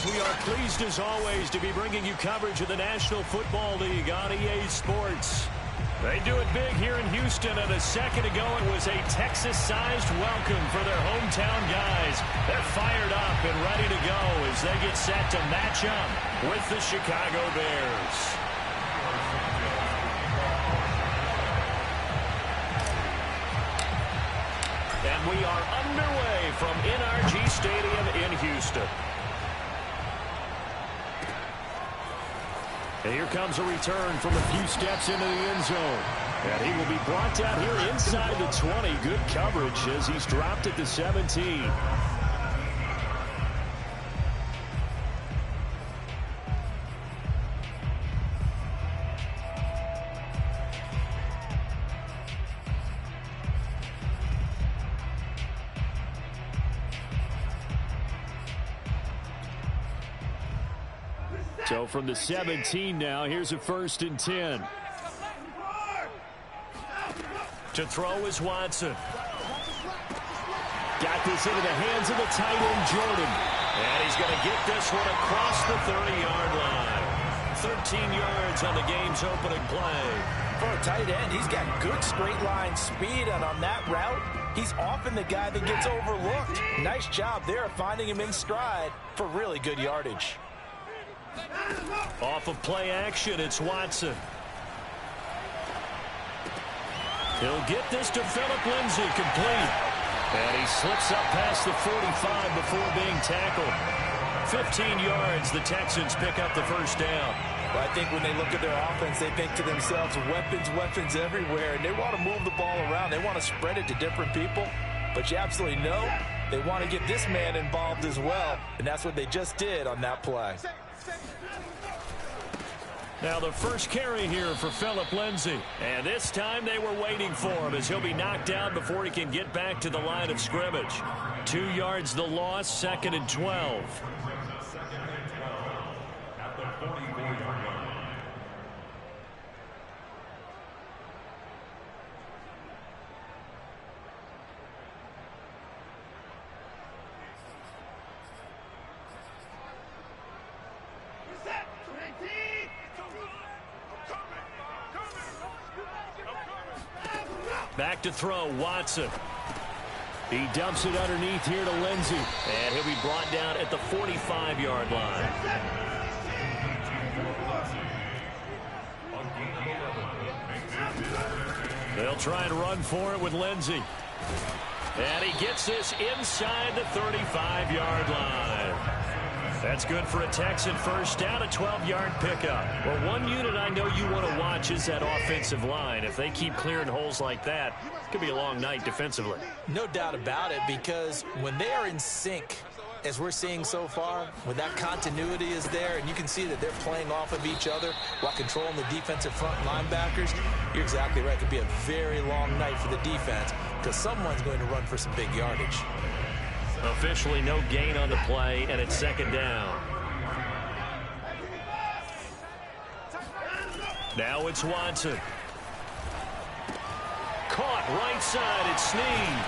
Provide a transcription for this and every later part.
We are pleased as always to be bringing you coverage of the National Football League on EA Sports. They do it big here in Houston, and a second ago it was a Texas-sized welcome for their hometown guys. They're fired up and ready to go as they get set to match up with the Chicago Bears. And we are underway from NRG Stadium in Houston. And here comes a return from a few steps into the end zone. And he will be brought down here inside the 20. Good coverage as he's dropped at the 17. So from the 17 now, here's a 1st and 10. To throw is Watson. Got this into the hands of the tight end, Jordan. And he's going to get this one across the 30-yard line. 13 yards on the game's opening play. For a tight end, he's got good straight line speed, and on that route, he's often the guy that gets overlooked. Nice job there of finding him in stride for really good yardage. Off of play action, it's Watson. He'll get this to Phillip Lindsay, complete. And he slips up past the 45 before being tackled. 15 yards, the Texans pick up the first down. Well, I think when they look at their offense, they think to themselves, weapons everywhere, and they want to move the ball around. They want to spread it to different people, but you absolutely know they want to get this man involved as well, and that's what they just did on that play. Now the first carry here for Phillip Lindsay. And this time they were waiting for him as he'll be knocked down before he can get back to the line of scrimmage. 2 yards the loss, 2nd and 12. Back to throw, Watson. He dumps it underneath here to Lindsay. And he'll be brought down at the 45-yard line. They'll try and run for it with Lindsay. And he gets this inside the 35-yard line. That's good for a Texan first down, a 12-yard pickup. Well, one unit I know you want to watch is that offensive line. If they keep clearing holes like that, it could be a long night defensively. No doubt about it, because when they are in sync, as we're seeing so far, when that continuity is there and you can see that they're playing off of each other while controlling the defensive front linebackers, you're exactly right. It could be a very long night for the defense because someone's going to run for some big yardage. Officially no gain on the play, and it's 2nd down. Now it's Watson. Caught right side, it's Snead.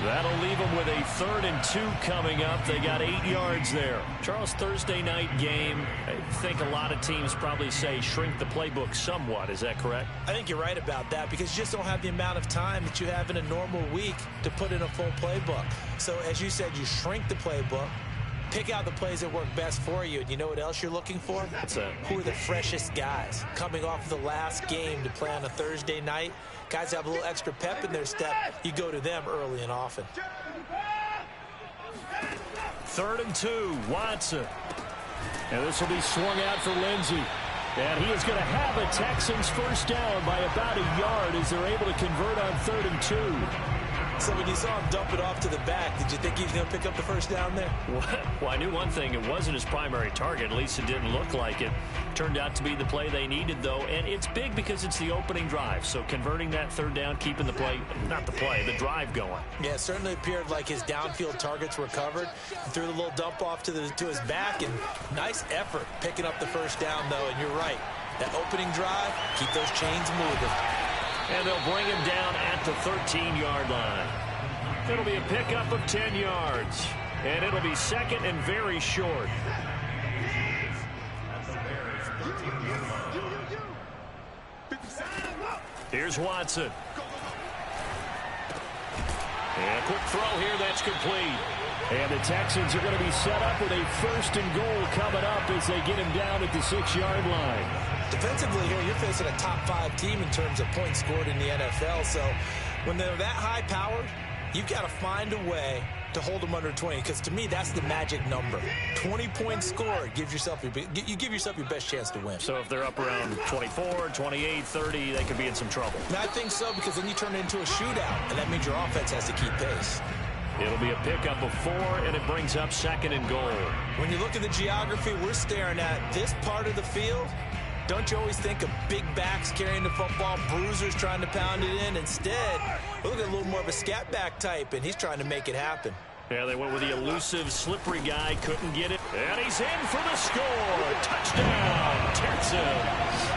That'll leave them with a 3rd and 2 coming up. They got 8 yards there. Charles, Thursday night game, I think a lot of teams probably say shrink the playbook somewhat. Is that correct? I think you're right about that because you just don't have the amount of time that you have in a normal week to put in a full playbook. So as you said, you shrink the playbook, pick out the plays that work best for you. And you know what else you're looking for? What's that? Who are the freshest guys coming off the last game to play on a Thursday night? Guys have a little extra pep in their step. You go to them early and often. 3rd and 2, Watson. And this will be swung out for Lindsay. And he is going to have a Texans first down by about a yard as they're able to convert on 3rd and 2. So when you saw him dump it off to the back, did you think he was going to pick up the first down there? Well, I knew one thing. It wasn't his primary target. At least it didn't look like it. Turned out to be the play they needed, though. And it's big because it's the opening drive. So converting that 3rd down, keeping the play, not the play, the drive going. Yeah, it certainly appeared like his downfield targets were covered. He threw the little dump off to his back, and nice effort picking up the first down, though. And you're right. That opening drive, keep those chains moving. And they'll bring him down at the 13-yard line. It'll be a pickup of 10 yards. And it'll be second and very short. Here's Watson. And a quick throw here that's complete. And the Texans are going to be set up with a first and goal coming up as they get him down at the 6-yard line. Defensively here, you're facing a top-5 team in terms of points scored in the NFL. So when they're that high-powered, you've got to find a way to hold them under 20, because to me that's the magic number. 20 points scored, you give yourself your best chance to win. So if they're up around 24, 28, 30, they could be in some trouble. And I think so, because then you turn it into a shootout, and that means your offense has to keep pace. It'll be a pickup of 4, and it brings up second and goal. When you look at the geography we're staring at, this part of the field, don't you always think of big backs carrying the football, bruisers trying to pound it in? Instead, we look at a little more of a scat back type, and he's trying to make it happen. Yeah, they went with the elusive, slippery guy, couldn't get it. And he's in for the score. Touchdown, Texans.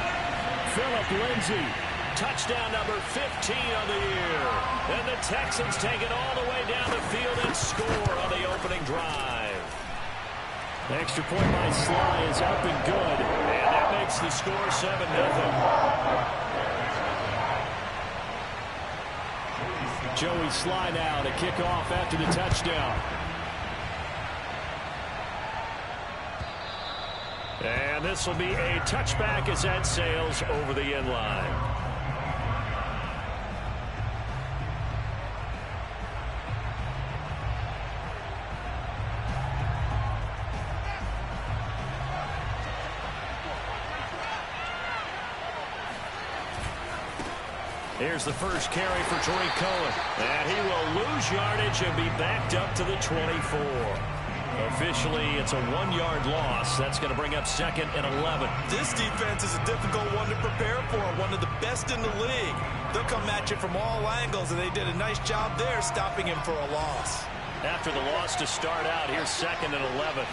Phillip Lindsay, touchdown number 15 of the year. And the Texans take it all the way down the field and score on the opening drive. The extra point by Sly is up and good. And that makes the score 7-0. Joey Sly now to kick off after the touchdown. And this will be a touchback as that sails over the end line. Here's the first carry for Tariq Cohen. And he will lose yardage and be backed up to the 24. Officially, it's a 1-yard loss. That's going to bring up second and 11. This defense is a difficult one to prepare for, one of the best in the league. They'll come at you from all angles, and they did a nice job there stopping him for a loss. After the loss to start out, here's second and 11.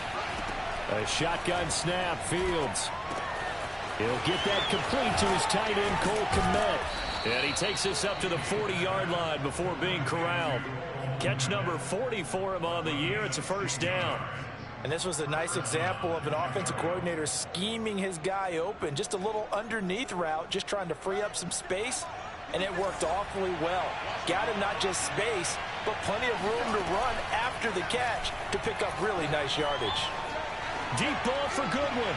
A shotgun snap, Fields. He'll get that complete to his tight end, Cole Kmet. And he takes this up to the 40-yard line before being corralled. Catch number 40 for him on the year. It's a first down. And this was a nice example of an offensive coordinator scheming his guy open. Just a little underneath route, just trying to free up some space. And it worked awfully well. Got him not just space, but plenty of room to run after the catch to pick up really nice yardage. Deep ball for Goodwin.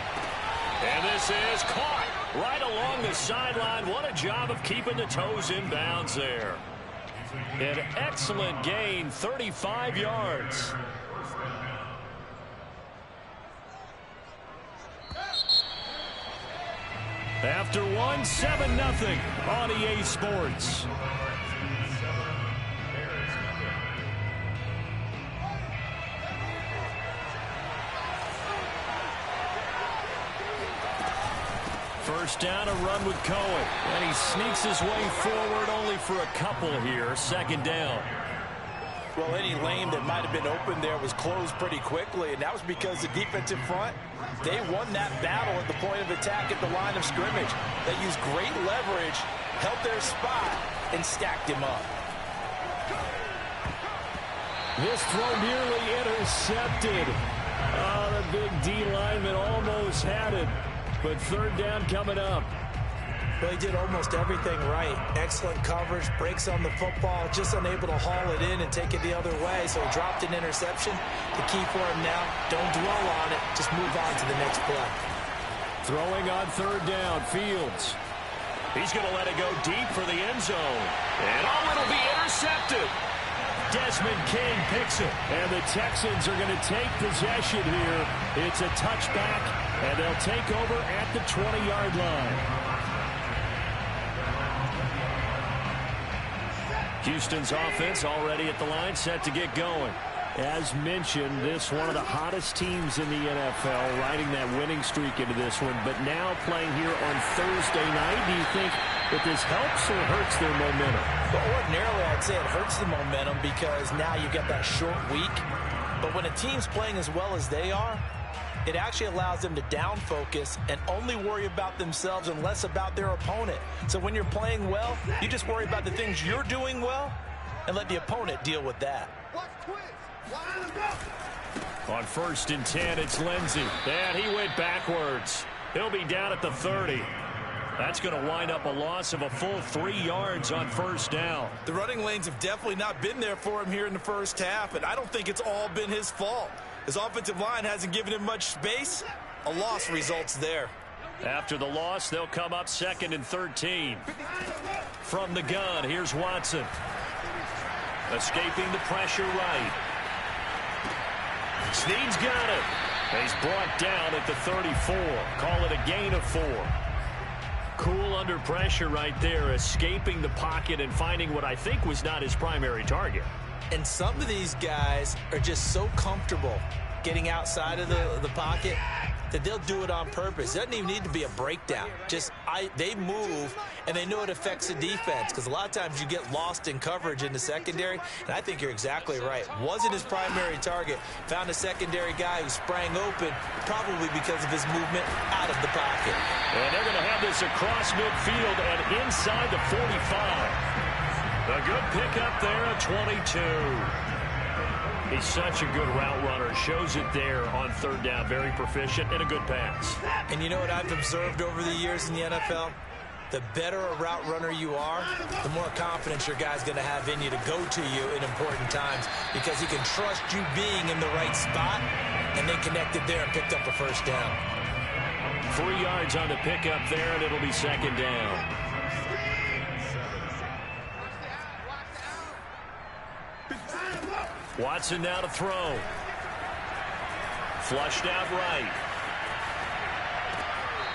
And this is caught right along the sideline. What a job of keeping the toes in bounds there. An excellent gain, 35 yards. After one, 7-0 on EA Sports. First down, a run with Cohen. And he sneaks his way forward only for a couple here. Second down. Well, any lane that might have been open there was closed pretty quickly, and that was because the defensive front, they won that battle at the point of attack at the line of scrimmage. They used great leverage, held their spot, and stacked him up. This throw nearly intercepted. Oh, the big D lineman almost had it. But third down coming up. Well, he did almost everything right. Excellent coverage, breaks on the football, just unable to haul it in and take it the other way, so he dropped an interception. The key for him now, don't dwell on it, just move on to the next play. Throwing on third down, Fields. He's going to let it go deep for the end zone. And it'll be intercepted. Desmond King picks it. And the Texans are going to take possession here. It's a touchback, and they'll take over at the 20-yard line. Houston's offense already at the line, set to get going. As mentioned, this one of the hottest teams in the NFL, riding that winning streak into this one, but now playing here on Thursday night. Do you think that this helps or hurts their momentum? Well, ordinarily, I'd say it hurts the momentum because now you get that short week. But when a team's playing as well as they are, it actually allows them to down focus and only worry about themselves and less about their opponent. So when you're playing well, you just worry about the things you're doing well, and let the opponent deal with that. On 1st and 10, it's Lindsey. And he went backwards. He'll be down at the 30. That's going to wind up a loss of a full 3 yards on 1st down. The running lanes have definitely not been there for him here in the first half, and I don't think it's all been his fault. His offensive line hasn't given him much space. A loss results there. After the loss, they'll come up 2nd and 13. From the gun, here's Watson. Escaping the pressure right. Snead's got it. He's brought down at the 34. Call it a gain of 4. Cool under pressure right there, escaping the pocket and finding what I think was not his primary target. And some of these guys are just so comfortable getting outside of the pocket that they'll do it on purpose. It doesn't even need to be a breakdown. They move, and they know it affects the defense, because a lot of times you get lost in coverage in the secondary, and I think you're exactly right. Wasn't his primary target. Found a secondary guy who sprang open, probably because of his movement out of the pocket. And they're going to have this across midfield and inside the 45. A good pickup there at 22. He's such a good route runner. Shows it there on 3rd down. Very proficient and a good pass. And you know what I've observed over the years in the NFL? The better a route runner you are, the more confidence your guy's going to have in you to go to you in important times, because he can trust you being in the right spot, and they connected there and picked up a 1st down. 3 yards on the pickup there, and it'll be 2nd down. Watson now to throw. Flushed out right.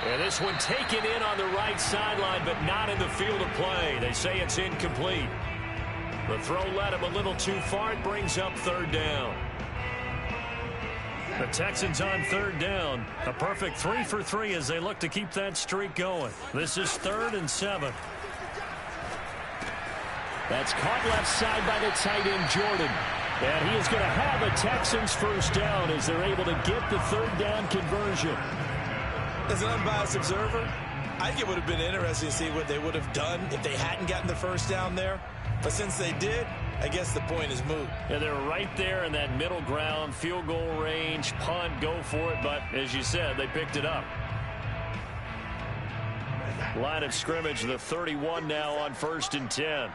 And this one taken in on the right sideline, but not in the field of play. They say it's incomplete. The throw led him a little too far. It brings up 3rd down. The Texans on 3rd down. A perfect 3 for 3 as they look to keep that streak going. This is 3rd and 7. That's caught left side by the tight end, Jordan. And he is going to have a Texans 1st down as they're able to get the 3rd down conversion. As an unbiased observer, I think it would have been interesting to see what they would have done if they hadn't gotten the 1st down there. But since they did, I guess the point is moot. Yeah, they're right there in that middle ground, field goal range, punt, go for it. But as you said, they picked it up. Line of scrimmage, the 31 now on 1st and 10.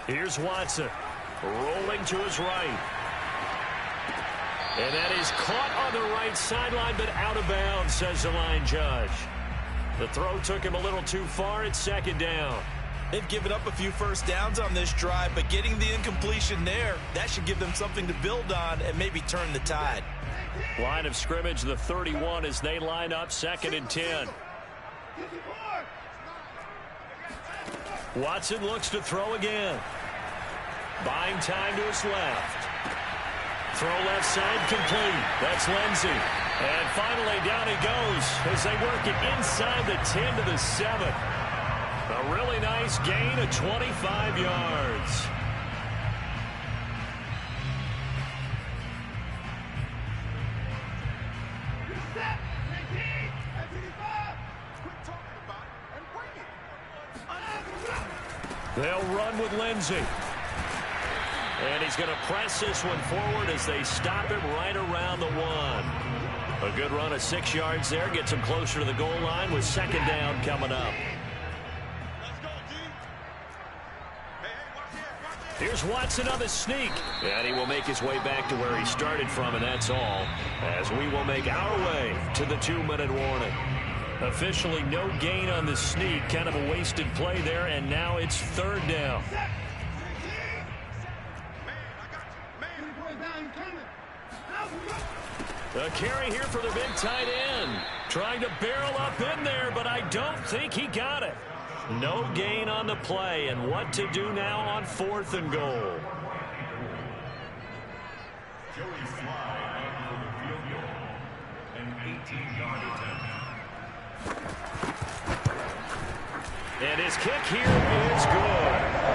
Here's Watson, rolling to his right. And that is caught on the right sideline, but out of bounds, says the line judge. The throw took him a little too far. It's 2nd down. They've given up a few 1st downs on this drive, but getting the incompletion there, that should give them something to build on and maybe turn the tide. Line of scrimmage, the 31, as they line up 2nd and 10. Watson looks to throw again. Buying time to his left. Throw left side complete. That's Lindsey. And finally down he goes as they work it inside the 10 to the 7. A really nice gain of 25 yards. They'll run with Lindsey. And he's going to press this one forward as they stop him right around the 1. A good run of 6 yards there. Gets him closer to the goal line with 2nd down coming up. Here's Watson on the sneak. And he will make his way back to where he started from, and that's all. As we will make our way to the 2-minute warning. Officially no gain on the sneak. Kind of a wasted play there, and now it's 3rd down. A carry here for the big tight end. Trying to barrel up in there, but I don't think he got it. No gain on the play, and what to do now on 4th and goal. And his kick here is good.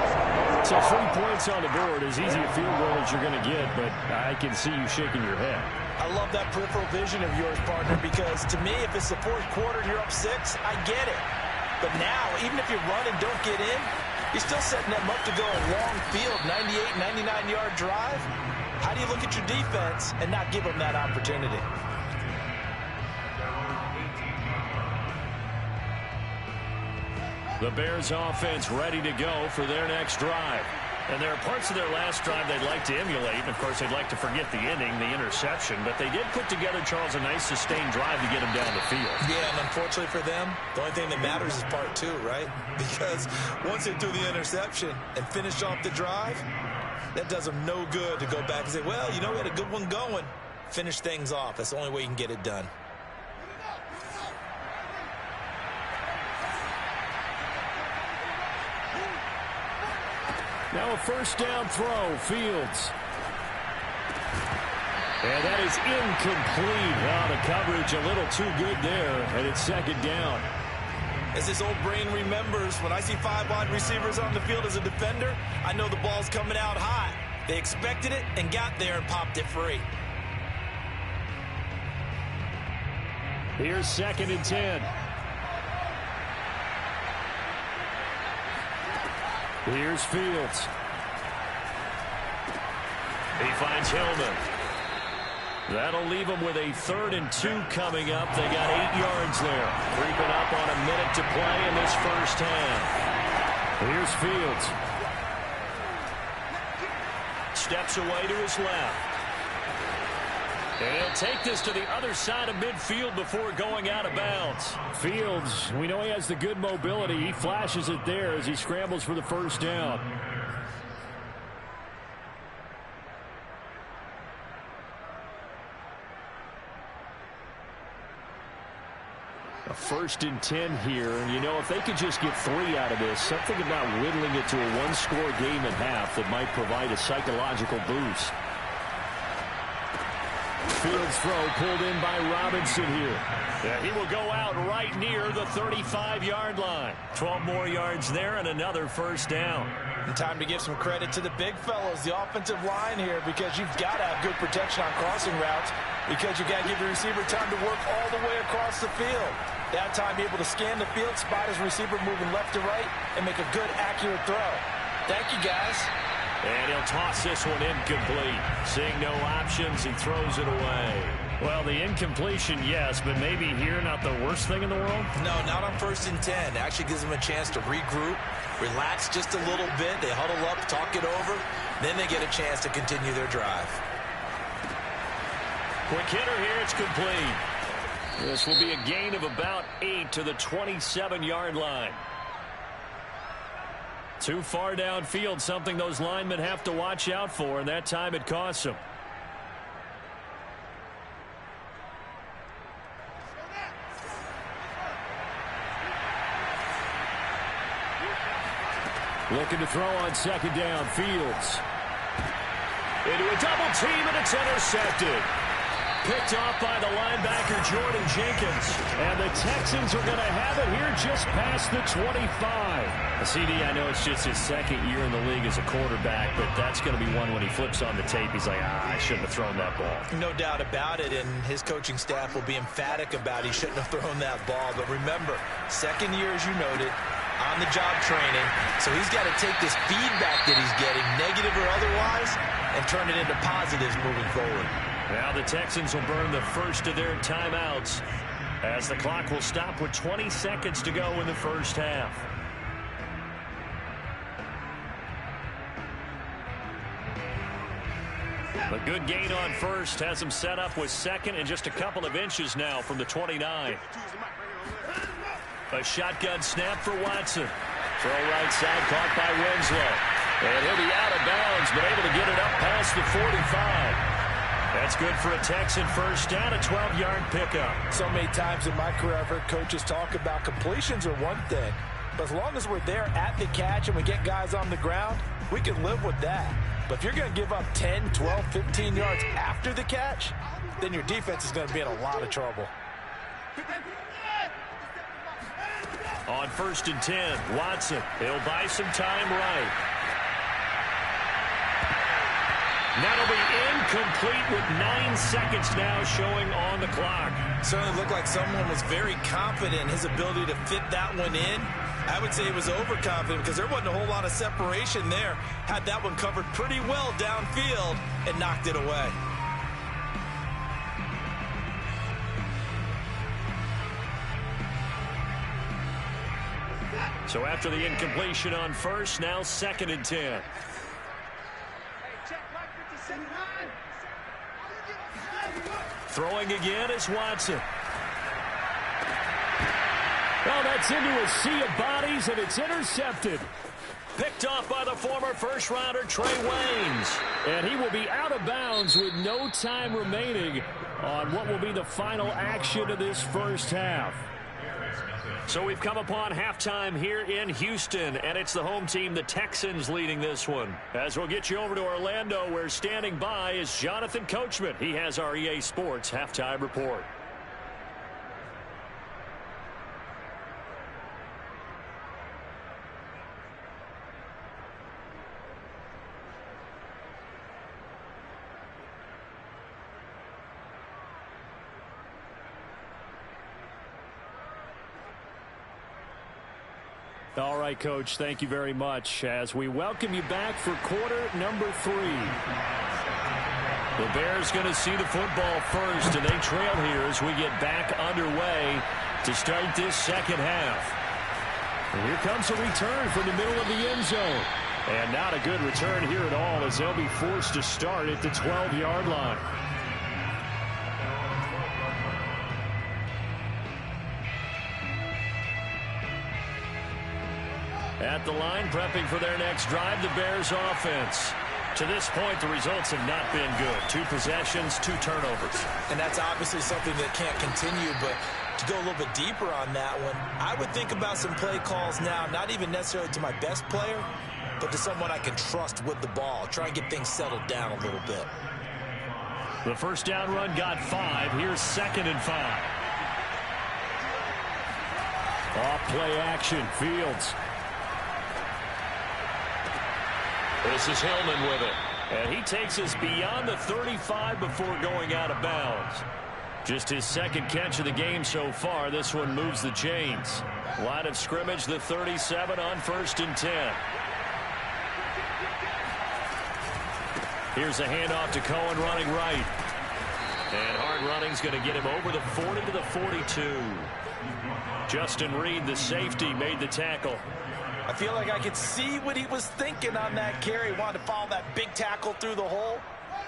So 3 points on the board, as easy a field goal as you're going to get, but I can see you shaking your head. I love that peripheral vision of yours, partner, because to me, if it's the 4th quarter and you're up 6, I get it. But now, even if you run and don't get in, You're still setting them up to go a long field, 98, 99-yard drive. How do you look at your defense and not give them that opportunity? The Bears offense ready to go for their next drive. And there are parts of their last drive they'd like to emulate. And, of course, they'd like to forget the ending, the interception. But they did put together, Charles, a nice sustained drive to get them down the field. Yeah, and unfortunately for them, the only thing that matters is part two, right? Because once they threw the interception and finished off the drive, that does them no good to go back and say, well, you know, we had a good one going. Finish things off. That's the only way you can get it done. Now a first down throw, Fields. And that is incomplete. Well, the coverage a little too good there, and it's second down. As this old brain remembers, when I see 5 wide receivers on the field as a defender, I know the ball's coming out high. They expected it and got there and popped it free. Here's 2nd and 10. Here's Fields. He finds Hillman. That'll leave him with a 3rd and 2 coming up. They got 8 yards there. Creeping up on a minute to play in this first half. Here's Fields. Steps away to his left. And he'll take this to the other side of midfield before going out of bounds. Fields, we know he has the good mobility. He flashes it there as he scrambles for the first down. A 1st and 10 here. And, you know, if they could just get 3 out of this, something about whittling it to a 1-score game at half that might provide a psychological boost. Fields throw pulled in by Robinson here. Yeah, he will go out right near the 35-yard line. 12 more yards there and another first down. And time to give some credit to the big fellows, the offensive line here, because you've got to have good protection on crossing routes, because you've got to give the receiver time to work all the way across the field. That time be able to scan the field, spot his receiver moving left to right, and make a good, accurate throw. Thank you, guys. And he'll toss this one incomplete. Seeing no options, he throws it away. Well, the incompletion, yes, but maybe here not the worst thing in the world? No, not on 1st and 10. Actually gives them a chance to regroup, relax just a little bit. They huddle up, talk it over. Then they get a chance to continue their drive. Quick hitter here, it's complete. This will be a gain of about 8 to the 27-yard line. Too far downfield, something those linemen have to watch out for, and that time it costs them. Looking to throw on 2nd down, Fields. Into a double team, and it's intercepted. Picked off by the linebacker, Jordan Jenkins. And the Texans are going to have it here just past the 25. CD, I know it's just his 2nd year in the league as a quarterback, but that's going to be one when he flips on the tape. He's like, I shouldn't have thrown that ball. No doubt about it, and his coaching staff will be emphatic about he shouldn't have thrown that ball. But remember, 2nd year, as you noted, on-the-job training. So he's got to take this feedback that he's getting, negative or otherwise, and turn it into positives moving forward. Now the Texans will burn the first of their timeouts as the clock will stop with 20 seconds to go in the first half. A good gain on first has him set up with 2nd and just a couple of inches now from the 29. A shotgun snap for Watson. Throw right side caught by Winslow. And he'll be out of bounds, but able to get it up past the 45. That's good for a Texan first down, a 12-yard pickup. So many times in my career I've heard coaches talk about completions are one thing, but as long as we're there at the catch and we get guys on the ground, we can live with that. But if you're going to give up 10, 12, 15 yards after the catch, then your defense is going to be in a lot of trouble. On 1st and 10, Watson. He'll buy some time right. That'll be incomplete with 9 seconds now showing on the clock. Certainly looked like someone was very confident in his ability to fit that one in. I would say he was overconfident because there wasn't a whole lot of separation there. Had that one covered pretty well downfield and knocked it away. So after the incompletion on first, now 2nd and 10. Throwing again is Watson. Well, that's into a sea of bodies, and it's intercepted. Picked off by the former first-rounder Trey Waynes. And he will be out of bounds with no time remaining on what will be the final action of this first half. So we've come upon halftime here in Houston, and it's the home team, the Texans, leading this one. As we'll get you over to Orlando, where standing by is Jonathan Coachman. He has our EA Sports halftime report. All right, Coach, thank you very much as we welcome you back for quarter number 3. The Bears going to see the football first, and they trail here as we get back underway to start this second half. And here comes a return from the middle of the end zone. And not a good return here at all as they'll be forced to start at the 12-yard line. At the line, prepping for their next drive, the Bears offense. To this point, the results have not been good. 2 possessions, 2 turnovers. And that's obviously something that can't continue, but to go a little bit deeper on that one, I would think about some play calls now, not even necessarily to my best player, but to someone I can trust with the ball. Try and get things settled down a little bit. The first down run got 5. Here's 2nd and 5. Off play action, Fields. This is Hillman with it. And he takes us beyond the 35 before going out of bounds. Just his 2nd catch of the game so far. This one moves the chains. Line of scrimmage, the 37 on 1st and 10. Here's a handoff to Cohen running right. And hard running's going to get him over the 40 to the 42. Justin Reed, the safety, made the tackle. I feel like I could see what he was thinking on that carry. Wanted to follow that big tackle through the hole.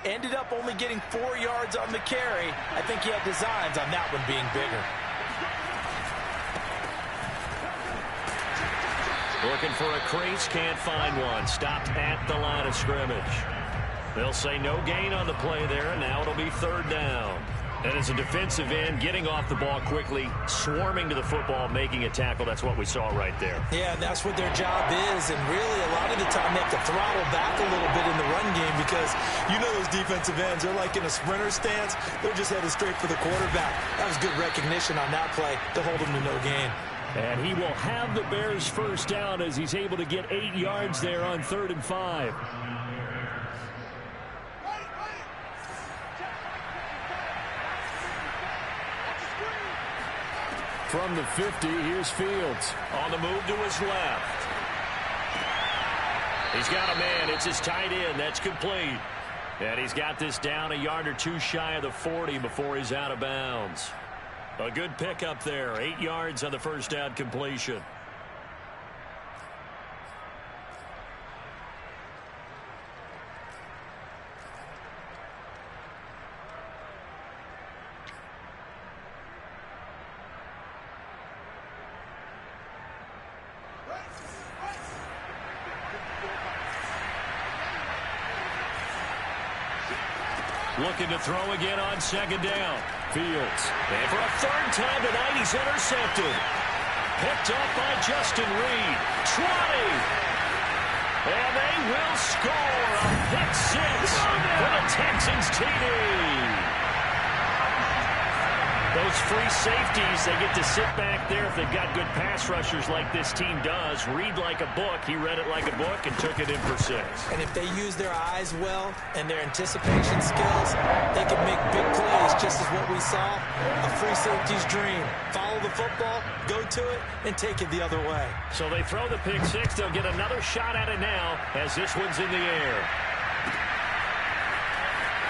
Ended up only getting 4 yards on the carry. I think he had designs on that one being bigger. Looking for a crease, can't find one. Stopped at the line of scrimmage. They'll say no gain on the play there, and now it'll be 3rd down. And as a defensive end, getting off the ball quickly, swarming to the football, making a tackle, that's what we saw right there. Yeah, and that's what their job is, and really a lot of the time they have to throttle back a little bit in the run game because you know those defensive ends, they're like in a sprinter stance, they're just headed straight for the quarterback. That was good recognition on that play to hold him to no gain. And he will have the Bears first down as he's able to get 8 yards there on 3rd and 5. From the 50, here's Fields. On the move to his left. He's got a man. It's his tight end. That's complete. And he's got this down a yard or 2 shy of the 40 before he's out of bounds. A good pickup there. 8 yards on the first down completion. Looking to throw again on 2nd down. Fields. And for a 3rd time tonight, he's intercepted. Picked up by Justin Reed. Trotting. And they will score a pick 6 for the Texans TD. Those those free safeties, they get to sit back there if they've got good pass rushers like this team does. Read like a book. He read it like a book and took it in for 6. And if they use their eyes well and their anticipation skills, they can make big plays, just as what we saw. A free safety's dream. Follow the football, go to it, and take it the other way. So they throw the pick 6. They'll get another shot at it now as this one's in the air.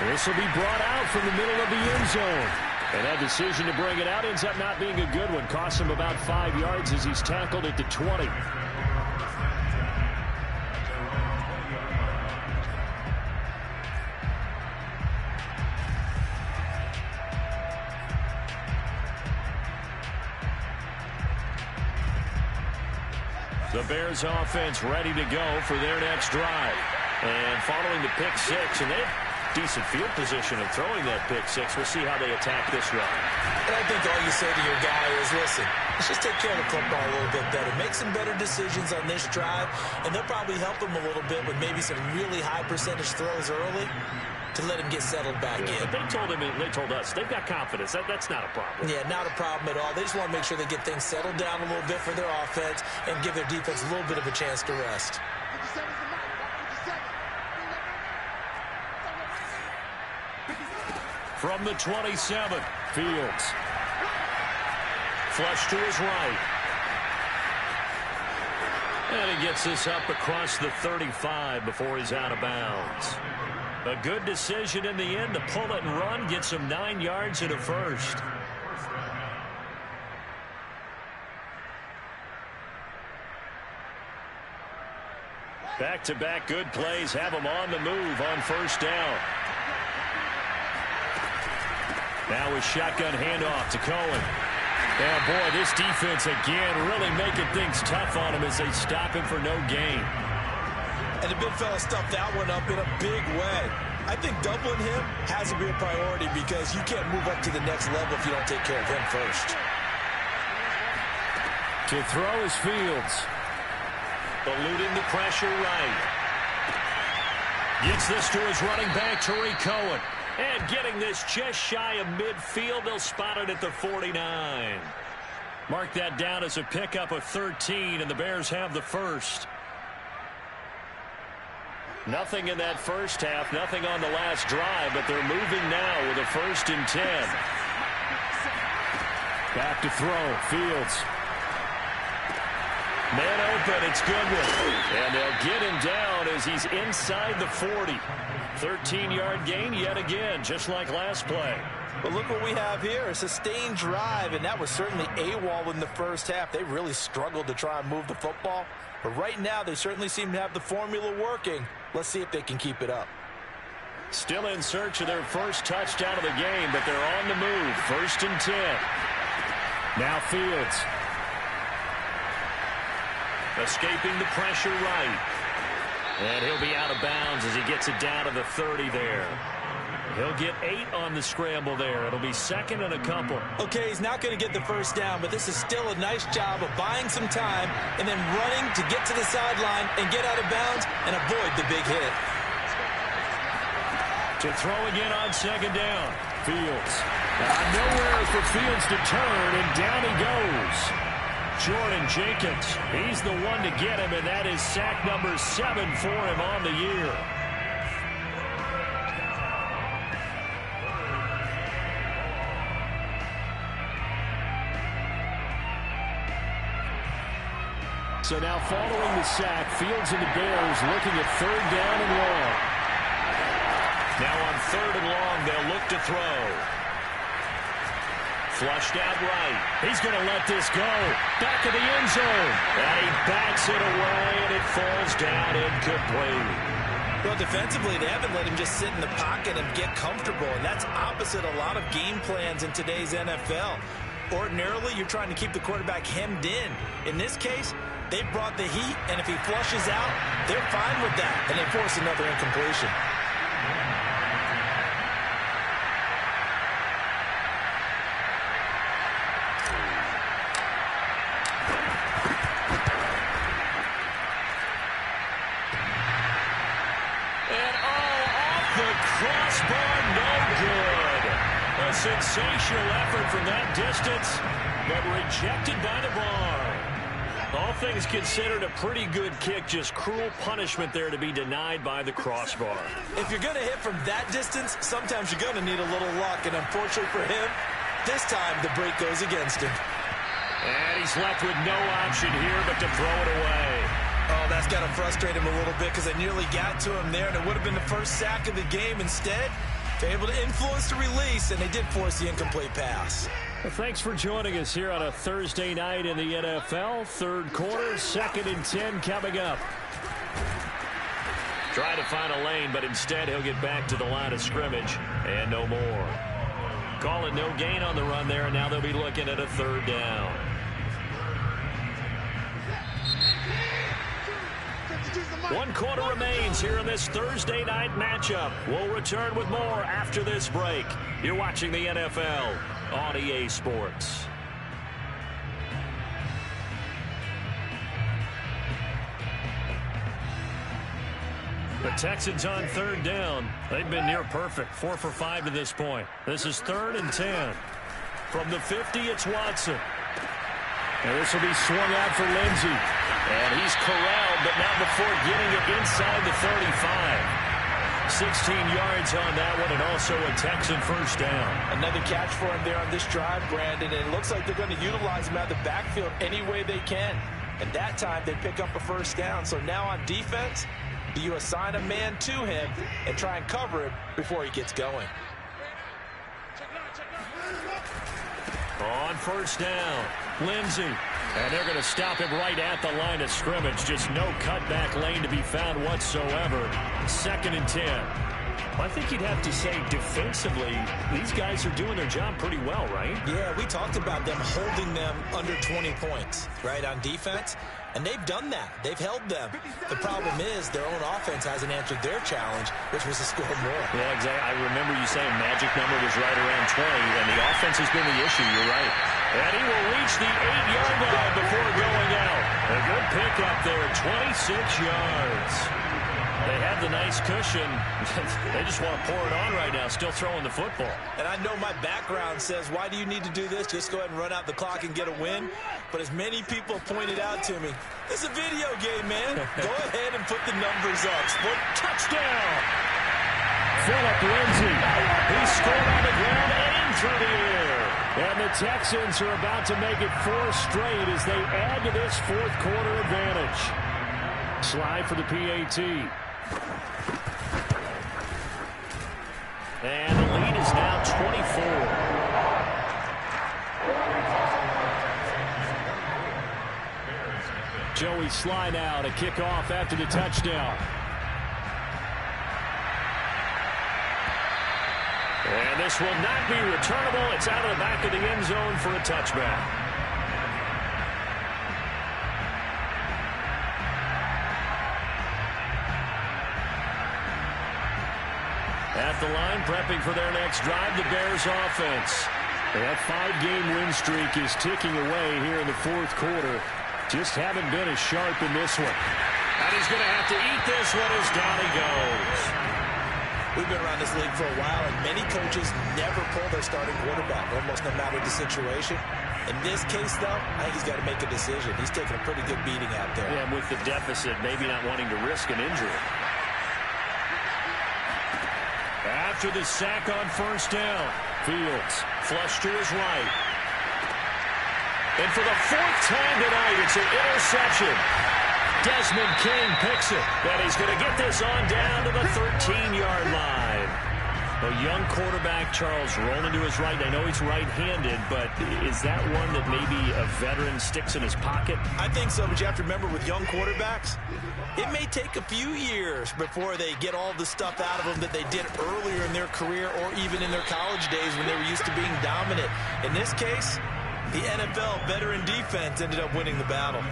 This will be brought out from the middle of the end zone. And that decision to bring it out ends up not being a good one. Costs him about 5 yards as he's tackled at the 20. The Bears offense ready to go for their next drive. And following the pick 6, and they have decent field position of throwing that pick 6. We'll see how they attack this run. And I think all you say to your guy is, listen, let's just take care of the football a little bit better. Make some better decisions on this drive, and they'll probably help him a little bit with maybe some really high percentage throws early to let him get settled back in. But they told us they've got confidence. That's not a problem. Yeah, not a problem at all. They just want to make sure they get things settled down a little bit for their offense and give their defense a little bit of a chance to rest. From the 27, Fields. Flush to his right. And he gets this up across the 35 before he's out of bounds. A good decision in the end to pull it and run, gets him 9 yards and a first. Back-to-back good plays have him on the move on first down. Now a shotgun handoff to Cohen. And boy, this defense again really making things tough on him as they stop him for no gain. And the big fella stuffed that one up in a big way. I think doubling him has to be a priority because you can't move up to the next level if you don't take care of him first. To throw is Fields. Eluding the pressure right. Gets this to his running back, Tariq Cohen. And getting this just shy of midfield, they'll spot it at the 49. Mark that down as a pickup of 13, and the Bears have the first. Nothing in that first half, nothing on the last drive, but they're moving now with a 1st and 10. Back to throw, Fields. Man open, it's Goodwin. And they'll get him down as he's inside the 40. 13-yard gain yet again, just like last play. But look what we have here, a sustained drive, and that was certainly AWOL in the first half. They really struggled to try and move the football. But right now, they certainly seem to have the formula working. Let's see if they can keep it up. Still in search of their first touchdown of the game, but they're on the move. 1st and 10. Now Fields. Escaping the pressure right. And he'll be out of bounds as he gets it down to the 30 there. He'll get 8 on the scramble there. It'll be 2nd and a couple. Okay, he's not going to get the first down, but this is still a nice job of buying some time and then running to get to the sideline and get out of bounds and avoid the big hit. To throw again on 2nd down. Fields. Nowhere for Fields to turn, and down he goes. Jordan Jenkins, he's the one to get him, and that is sack number 7 for him on the year. So now following the sack, Fields and the Bears looking at 3rd down and long. Now on 3rd and long, they'll look to throw. Flushed out right. He's going to let this go. Back of the end zone. And he backs it away, and it falls down incomplete. Well, defensively, they haven't let him just sit in the pocket and get comfortable, and that's opposite a lot of game plans in today's NFL. Ordinarily, you're trying to keep the quarterback hemmed in. In this case, they brought the heat, and if he flushes out, they're fine with that, and they force another incompletion. A sensational effort from that distance, but rejected by the bar. All things considered, a pretty good kick. Just cruel punishment there to be denied by the crossbar. If you're going to hit from that distance, sometimes you're going to need a little luck. And unfortunately for him, this time the break goes against him. And he's left with no option here but to throw it away. Oh, that's got to frustrate him a little bit because they nearly got to him there, and it would have been the first sack of the game. Instead, they're able to influence the release, and they did force the incomplete pass. Well, thanks for joining us here on a Thursday night in the NFL. Third quarter, 2nd and 10 coming up. Try to find a lane, but instead he'll get back to the line of scrimmage and no more. Call it no gain on the run there, and now they'll be looking at a 3rd down. One quarter remains here in this Thursday night matchup. We'll return with more after this break. You're watching the NFL on EA Sports. The Texans on 3rd down. They've been near perfect. 4 for 5 to this point. This is 3rd and 10. From the 50, it's Watson. And this will be swung out for Lindsey. And he's corralled, but not before getting it inside the 35. 16 yards on that one, and also a Texan 1st down. Another catch for him there on this drive, Brandon, and it looks like they're going to utilize him out of the backfield any way they can. And that time, they pick up a 1st down. So now on defense, do you assign a man to him and try and cover him before he gets going? On 1st down, Lindsey. And they're going to stop him right at the line of scrimmage. Just no cutback lane to be found whatsoever. 2nd and 10. I think you'd have to say defensively, these guys are doing their job pretty well, right? Yeah, we talked about them holding them under 20 points, right, on defense. And they've done that. They've held them. The problem is their own offense hasn't answered their challenge, which was to score more. Yeah, exactly. I remember you saying magic number was right around 20, and the offense has been the issue. You're right. And he will reach the 8-yard line before going out. A good pickup there, 26 yards. They have the nice cushion. They just want to pour it on right now, still throwing the football. And I know my background says, why do you need to do this? Just go ahead and run out the clock and get a win. But as many people pointed out to me, it's a video game, man. Go ahead and put the numbers up. Sport touchdown. Philip Lindsey. He scored on the ground and through the air. And the Texans are about to make it 4 straight as they add to this 4th quarter advantage. Slide for the PAT. And the lead is now 24. Joey Sly now to kick off after the touchdown. And this will not be returnable. It's out of the back of the end zone for a touchback. At the line, prepping for their next drive, the Bears offense. That 5-game win streak is ticking away here in the 4th quarter. Just haven't been as sharp in this one. And he's going to have to eat this one as down he goes. We've been around this league for a while, and many coaches never pull their starting quarterback, almost no matter the situation. In this case, though, I think he's got to make a decision. He's taking a pretty good beating out there. Yeah, with the deficit, maybe not wanting to risk an injury. After the sack on 1st down, Fields flush to his right. And for the 4th time tonight, it's an interception. Desmond King picks it, and he's going to get this on down to the 13-yard line. A young quarterback, Charles, rolling to his right. I know he's right-handed, but is that one that maybe a veteran sticks in his pocket? I think so, but you have to remember with young quarterbacks, it may take a few years before they get all the stuff out of them that they did earlier in their career or even in their college days when they were used to being dominant. In this case, the NFL veteran defense ended up winning the battle.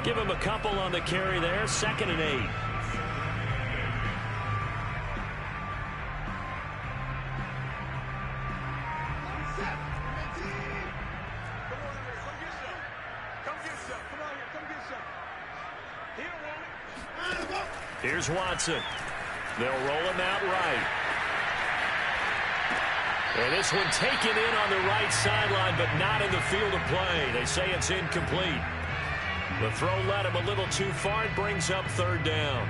Give him a couple on the carry there, 2nd and 8. Here's Watson. They'll roll him out right. And this one taken in on the right sideline, but not in the field of play. They say it's incomplete. The throw led him a little too far. It brings up third down.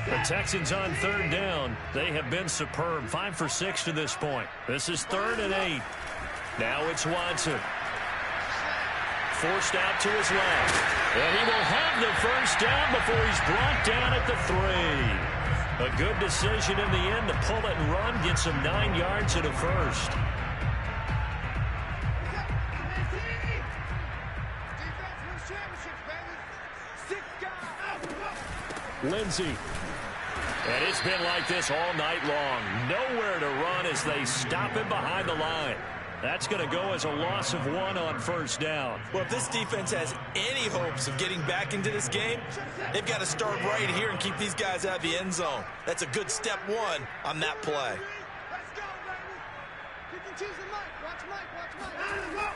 The Texans on third down. They have been superb. 5 for 6 to this point. This is 3rd and 8. Now it's Watson. Forced out to his left. And he will have the first down before he's brought down at the 3. A good decision in the end to pull it and run. Gets him 9 yards and a first. Lindsey. And it's been like this all night long. Nowhere to run as they stop him behind the line. That's going to go as a loss of 1 on first down. Well, if this defense has any hopes of getting back into this game, they've got to start right here and keep these guys out of the end zone. That's a good step 1 on that play.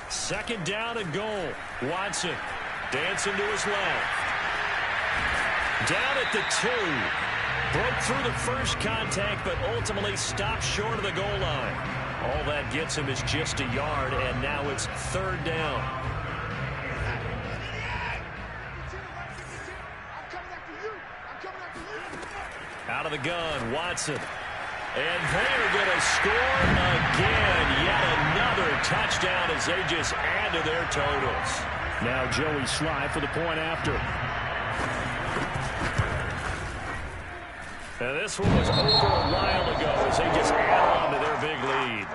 Second down and goal. Watson dancing to his left. Down at the 2. Broke through the first contact, but ultimately stopped short of the goal line. All that gets him is just a yard, and now it's third down. Out of the gun, Watson. And they're going to score again. Yet another touchdown as they just add to their totals. Now Joey Sly for the point after. And this one was over a while ago as they just add on to their big lead.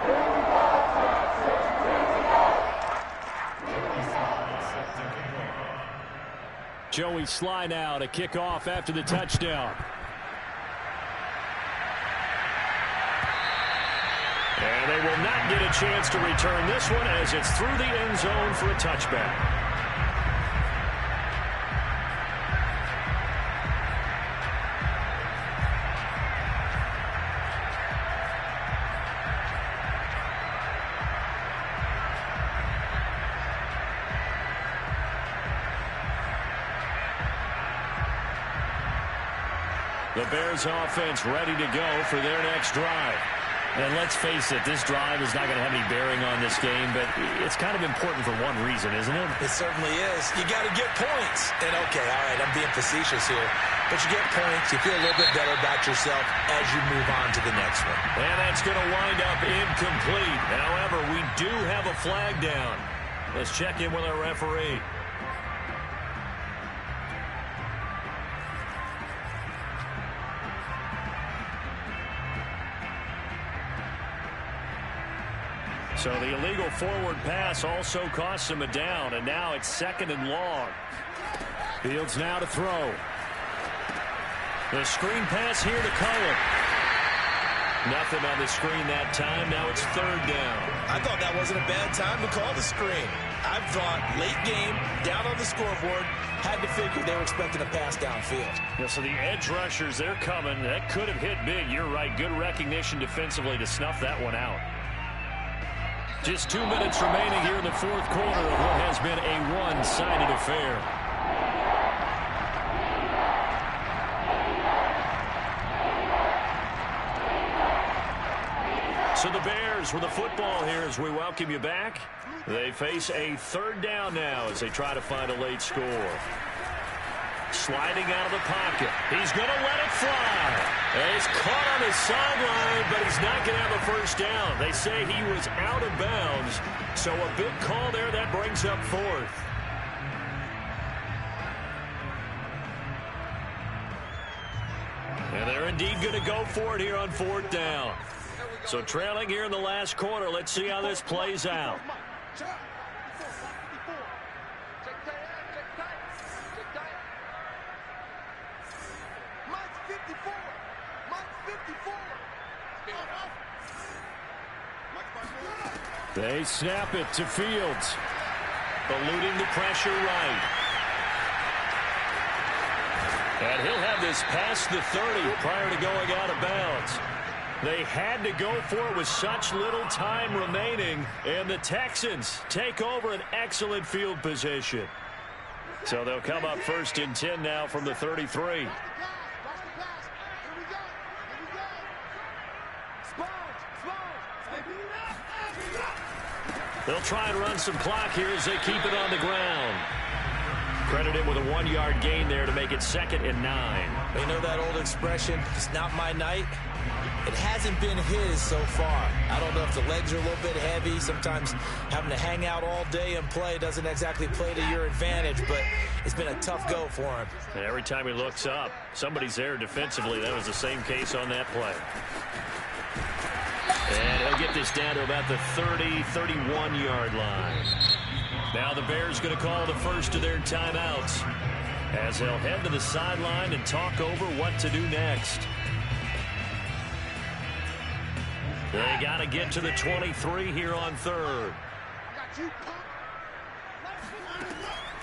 Joey Sly now to kick off after the touchdown. And they will not get a chance to return this one as it's through the end zone for a touchback. The Bears offense ready to go for their next drive. And let's face it, this drive is not going to have any bearing on this game, but it's kind of important for one reason, isn't it? It certainly is. You got to get points. And, okay, all right, I'm being facetious here. But you get points, you feel a little bit better about yourself as you move on to the next one. And that's going to wind up incomplete. However, we do have a flag down. Let's check in with our referee. So the illegal forward pass also costs him a down, and now it's 2nd and long. Fields now to throw. The screen pass here to Cullen. Nothing on the screen that time. Now it's 3rd down. I thought that wasn't a bad time to call the screen. I thought late game, down on the scoreboard, had to figure they were expecting a pass downfield. Yeah, so the edge rushers, they're coming. That could have hit big. You're right. Good recognition defensively to snuff that one out. Just 2 minutes remaining here in the 4th quarter of what has been a one-sided affair. So the Bears with the football here as we welcome you back. They face a 3rd down now as they try to find a late score. Sliding out of the pocket. He's going to let it fly. And he's caught on the sideline, but he's not going to have a first down. They say he was out of bounds. So a big call there that brings up 4th. And they're indeed going to go for it here on 4th down. So trailing here in the last quarter. Let's see how this plays out. They snap it to Fields. Eluding the pressure right. And he'll have this past the 30 prior to going out of bounds. They had to go for it with such little time remaining. And the Texans take over an excellent field position. So they'll come up 1st and 10 now from the 33. They'll try and run some clock here as they keep it on the ground. Credit him with a 1-yard gain there to make it 2nd and 9. You know that old expression, it's not my night? It hasn't been his so far. I don't know if the legs are a little bit heavy. Sometimes having to hang out all day and play doesn't exactly play to your advantage, but it's been a tough go for him. And every time he looks up, somebody's there defensively. That was the same case on that play. And he'll get this down to about the 30, 31-yard line. Now the Bears going to call the first of their timeouts as they'll head to the sideline and talk over what to do next. They got to get to the 23 here on 3rd.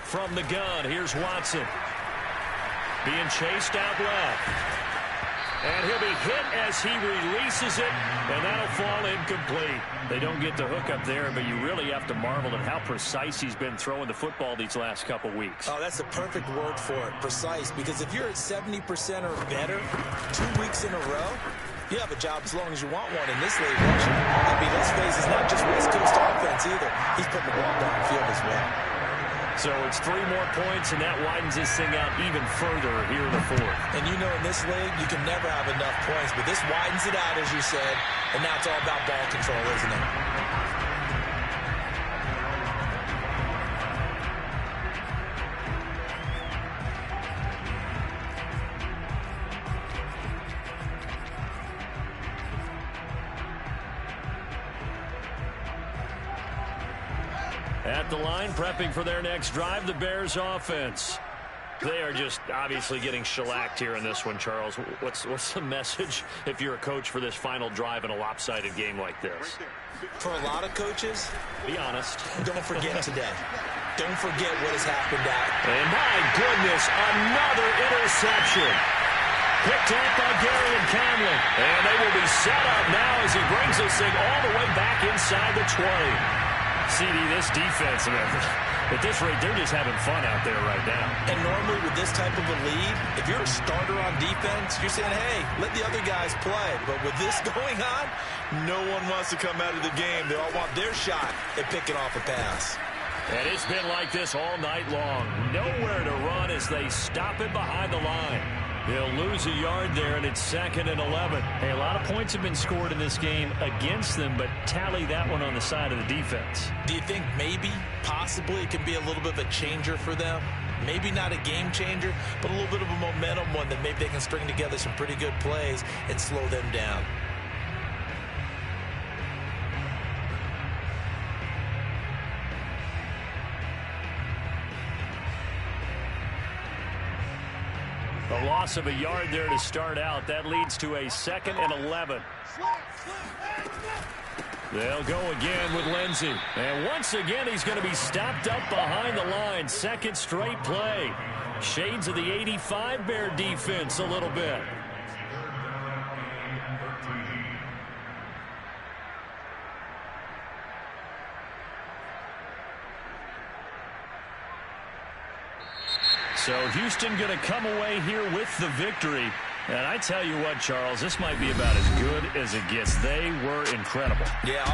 From the gun, here's Watson. Being chased out left. And he'll be hit as he releases it, and that'll fall incomplete. They don't get the hook up there, but you really have to marvel at how precise he's been throwing the football these last couple weeks. Oh, that's the perfect word for it, precise, because if you're at 70% or better 2 weeks in a row, you have a job as long as you want one in this league, don't you? I mean, let's face it, it's not just West Coast offense either. He's putting the ball downfield as well. So it's 3 more points, and that widens this thing out even further here in the 4th. And you know in this league, you can never have enough points, but this widens it out, as you said, and now it's all about ball control, isn't it? At the line, prepping for their next drive, the Bears offense. They are just obviously getting shellacked here in this one, Charles. What's the message if you're a coach for this final drive in a lopsided game like this? For a lot of coaches, be honest. Don't forget today. Don't forget what has happened out. And my goodness, another interception. Picked up by Gary and Conley. And they will be set up now as he brings this thing all the way back inside the 20. CD, this defense, at this rate, they're just having fun out there right now. And normally with this type of a lead, if you're a starter on defense, you're saying, hey, let the other guys play. But with this going on, no one wants to come out of the game. They all want their shot at picking off a pass. And it's been like this all night long. Nowhere to run as they stop it behind the line. They'll lose a yard there, and it's 2nd and 11. Hey, a lot of points have been scored in this game against them, but tally that one on the side of the defense. Do you think maybe, possibly, it can be a little bit of a changer for them? Maybe not a game changer, but a little bit of a momentum one that maybe they can string together some pretty good plays and slow them down. A loss of a yard there to start out. That leads to a 2nd and 11. They'll go again with Lindsey. And once again, he's going to be stopped up behind the line. 2nd straight play. Shades of the 85 Bear defense a little bit. So Houston going to come away here with the victory. And I tell you what, Charles, this might be about as good as it gets. They were incredible. Yeah.